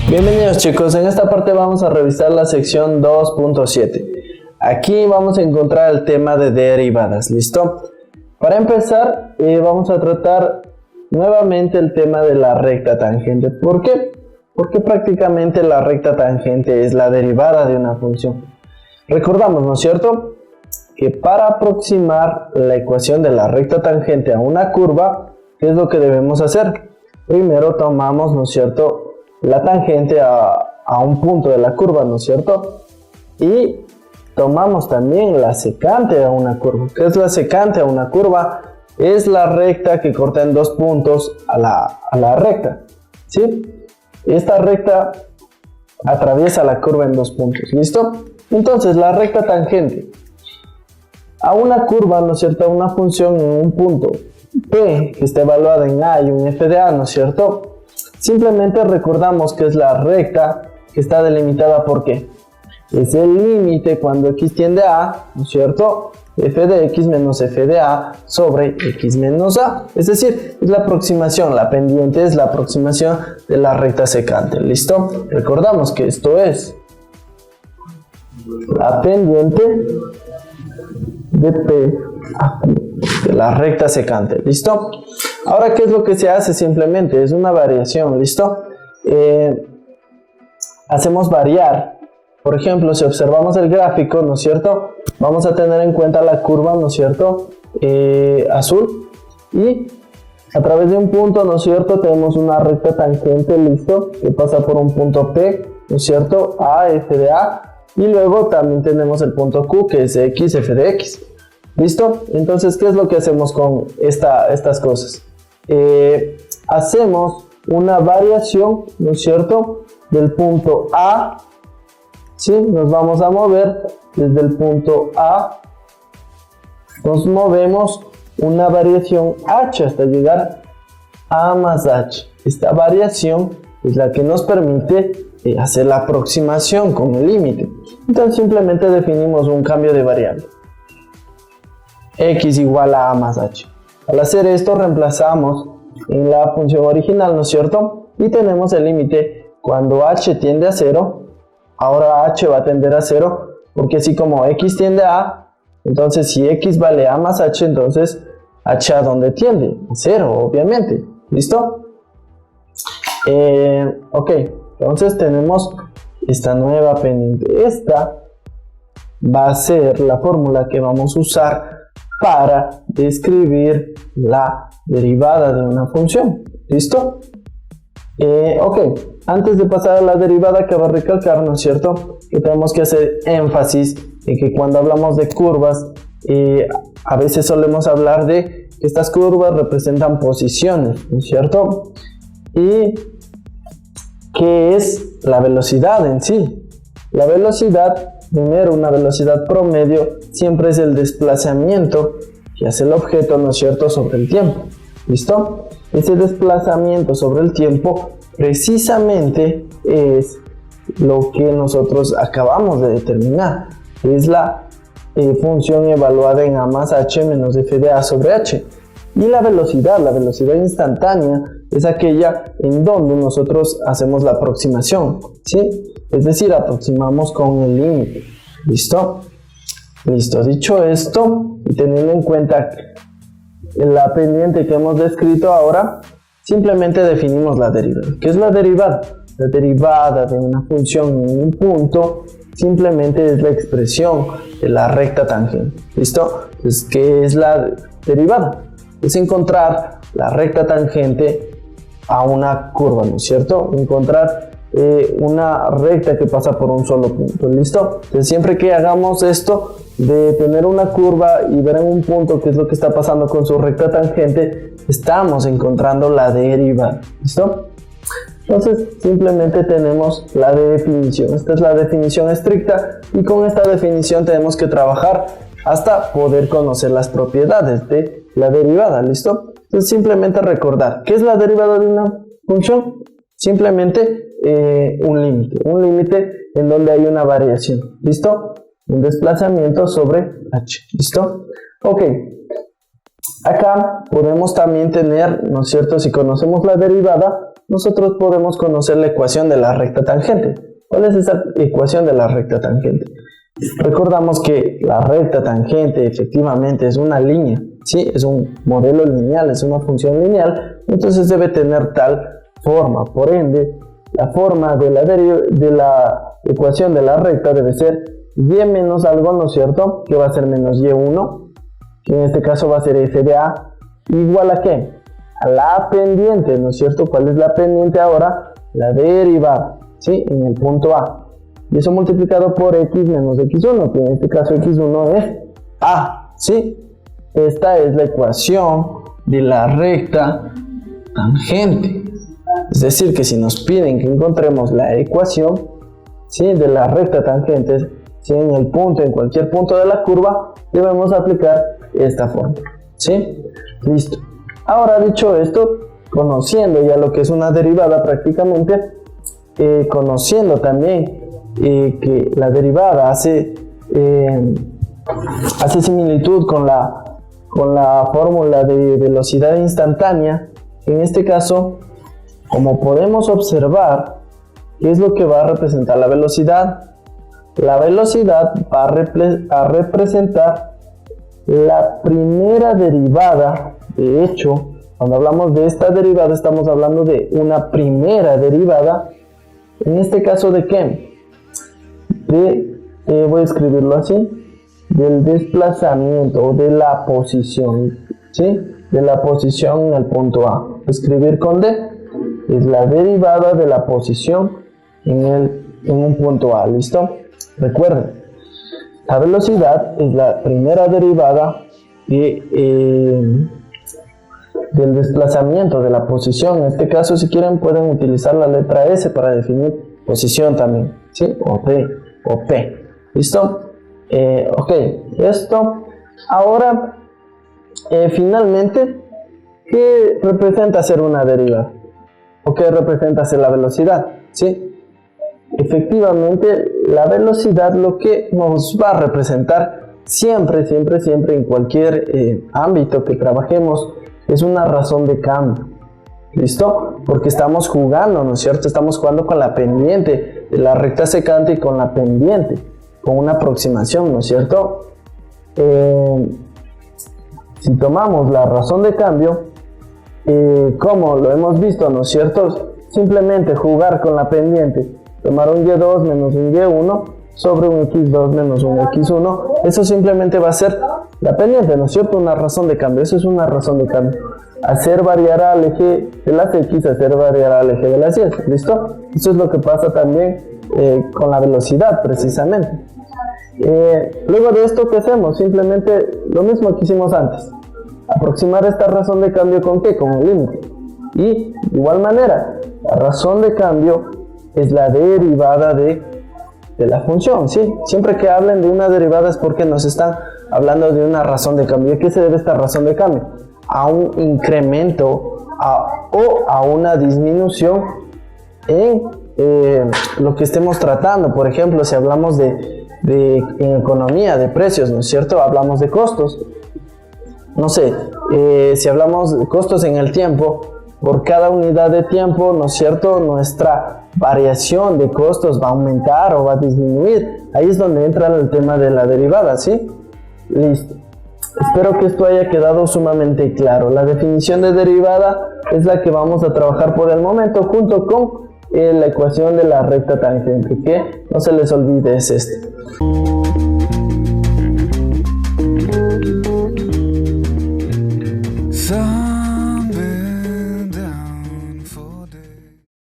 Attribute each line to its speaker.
Speaker 1: Bienvenidos chicos, en esta parte vamos a revisar la sección 2.7. Aquí vamos a encontrar el tema de derivadas, ¿listo? Para empezar, vamos a tratar nuevamente el tema de la recta tangente. ¿Por qué? Porque prácticamente la recta tangente es la derivada de una función. Recordamos, ¿no es cierto?, que para aproximar la ecuación de la recta tangente a una curva, ¿qué es lo que debemos hacer? Primero tomamos, ¿no es cierto?, la tangente a un punto de la curva, ¿no es cierto? Y tomamos también la secante a una curva. ¿Qué es la secante a una curva? Es la recta que corta en dos puntos a la recta, ¿sí? Esta recta atraviesa la curva en dos puntos, ¿listo? Entonces, la recta tangente a una curva, ¿no es cierto?, a una función en un punto P que está evaluada en A y un f de A, ¿no es cierto? Simplemente recordamos que es la recta que está delimitada por ¿qué? Es el límite cuando x tiende a A, ¿no es cierto?, f de x menos f de A sobre x menos A. Es decir, es la aproximación, la pendiente es la aproximación de la recta secante. ¿Listo? Recordamos que esto es la pendiente de P de la recta secante. ¿Listo? Ahora, ¿qué es lo que se hace? Simplemente es una variación. ¿Listo? Hacemos variar. Por ejemplo, si observamos el gráfico, ¿no es cierto?, vamos a tener en cuenta la curva, ¿no es cierto?, azul, y a través de un punto, ¿no es cierto?, tenemos una recta tangente, listo, que pasa por un punto P, ¿no es cierto?, A, f de A, y luego también tenemos el punto Q, que es x, f de x. ¿Listo? Entonces, ¿qué es lo que hacemos con estas cosas? Hacemos una variación, ¿no es cierto?, del punto A. ¿Sí? Nos vamos a mover desde el punto A, nos movemos una variación h hasta llegar a más h. Esta variación es la que nos permite hacer la aproximación con el límite. Entonces simplemente definimos un cambio de variable. X igual a más h. Al hacer esto reemplazamos en la función original, ¿no es cierto? Y tenemos el límite cuando h tiende a 0. Ahora h va a tender a 0, porque así como x tiende a A, entonces si x vale a más h, entonces h a dónde tiende? A 0, obviamente. ¿Listo? Ok, entonces tenemos esta nueva pendiente. Esta va a ser la fórmula que vamos a usar para describir la derivada de una función. ¿Listo? Ok, antes de pasar a la derivada, cabe recalcar, ¿no es cierto?, que tenemos que hacer énfasis en que cuando hablamos de curvas, a veces solemos hablar de que estas curvas representan posiciones, ¿no es cierto? Y ¿qué es la velocidad en sí? La velocidad, primero, una velocidad promedio, siempre es el desplazamiento que hace el objeto, ¿no es cierto?, sobre el tiempo. ¿Listo? Ese desplazamiento sobre el tiempo precisamente es lo que nosotros acabamos de determinar. Es la función evaluada en A más h menos f de A sobre h. Y la velocidad instantánea, es aquella en donde nosotros hacemos la aproximación, ¿sí? Es decir, aproximamos con el límite. ¿Listo? Listo. Dicho esto, y teniendo en cuenta la pendiente que hemos descrito ahora, simplemente definimos la derivada. ¿Qué es la derivada? La derivada de una función en un punto simplemente es la expresión de la recta tangente. ¿Listo? Entonces, ¿qué es la derivada? Es encontrar la recta tangente a una curva, ¿no es cierto? Encontrar una recta que pasa por un solo punto. ¿Listo? Entonces, siempre que hagamos esto de tener una curva y ver en un punto qué es lo que está pasando con su recta tangente, estamos encontrando la derivada. ¿Listo? Entonces simplemente tenemos la definición. Esta es la definición estricta, y con esta definición tenemos que trabajar hasta poder conocer las propiedades de la derivada. ¿Listo? Entonces simplemente recordar, ¿qué es la derivada de una función? Simplemente un límite en donde hay una variación. ¿Listo? Un desplazamiento sobre h. ¿Listo? Ok. Acá podemos también tener, ¿no es cierto? Si conocemos la derivada, nosotros podemos conocer la ecuación de la recta tangente. ¿Cuál es esa ecuación de la recta tangente? Recordamos que la recta tangente efectivamente es una línea, ¿sí? Es un modelo lineal, es una función lineal, entonces debe tener tal forma. Por ende, la forma de la ecuación de la recta debe ser y menos algo, ¿no es cierto? Que va a ser menos y1, que en este caso va a ser f de a, igual a ¿qué? A la pendiente, ¿no es cierto? ¿Cuál es la pendiente ahora? La derivada, ¿sí? En el punto a. Y eso multiplicado por x menos x1, que en este caso x1 es a, ¿sí? Esta es la ecuación de la recta tangente. Es decir, que si nos piden que encontremos la ecuación, ¿sí? De la recta tangente, ¿sí? En el punto, en cualquier punto de la curva, debemos aplicar esta fórmula, ¿sí? Listo. Ahora, dicho esto, conociendo ya lo que es una derivada prácticamente, conociendo también que la derivada hace similitud con la fórmula de velocidad instantánea, en este caso, como podemos observar, ¿qué es lo que va a representar la velocidad? La velocidad va a representar la primera derivada. De hecho, cuando hablamos de esta derivada, estamos hablando de una primera derivada. En este caso, ¿de qué? Voy a escribirlo así, del desplazamiento o de la posición, ¿sí? De la posición en el punto A. Escribir con D es la derivada de la posición en un punto A, ¿listo? Recuerden, la velocidad es la primera derivada del desplazamiento de la posición. En este caso, si quieren, pueden utilizar la letra S para definir posición también, ¿sí? O P, o P. ¿Listo? Ok, esto. Ahora, finalmente, ¿qué representa ser una derivada? ¿O qué representa ser la velocidad? ¿Sí? Efectivamente, la velocidad lo que nos va a representar siempre en cualquier ámbito que trabajemos es una razón de cambio. ¿Listo? Porque estamos jugando, ¿no es cierto? Estamos jugando con la pendiente de la recta secante y con la pendiente, con una aproximación, ¿no es cierto? Si tomamos la razón de cambio, como lo hemos visto, ¿no es cierto? Simplemente jugar con la pendiente, tomar un y2 menos un y1 sobre un x2 menos un x1, eso simplemente va a ser la pendiente, ¿no es cierto? Una razón de cambio, eso es una razón de cambio. Hacer variar al eje de las x, hacer variar al eje de las y, ¿listo? Eso es lo que pasa también con la velocidad, precisamente. Luego de esto, ¿qué hacemos? Simplemente lo mismo que hicimos antes. Aproximar esta razón de cambio ¿con qué? Con el límite. Y de igual manera, la razón de cambio es la derivada de la función, ¿sí? Siempre que hablen de una derivada es porque nos están hablando de una razón de cambio. ¿Y a qué se debe esta razón de cambio? A un incremento o a una disminución en lo que estemos tratando. Por ejemplo, si hablamos en economía, de precios, ¿no es cierto? Hablamos de costos. No sé, si hablamos de costos en el tiempo, por cada unidad de tiempo, ¿no es cierto? Nuestra variación de costos va a aumentar o va a disminuir. Ahí es donde entra el tema de la derivada, ¿sí? Listo. Espero que esto haya quedado sumamente claro. La definición de derivada es la que vamos a trabajar por el momento junto con la ecuación de la recta tangente, que no se les olvide es este.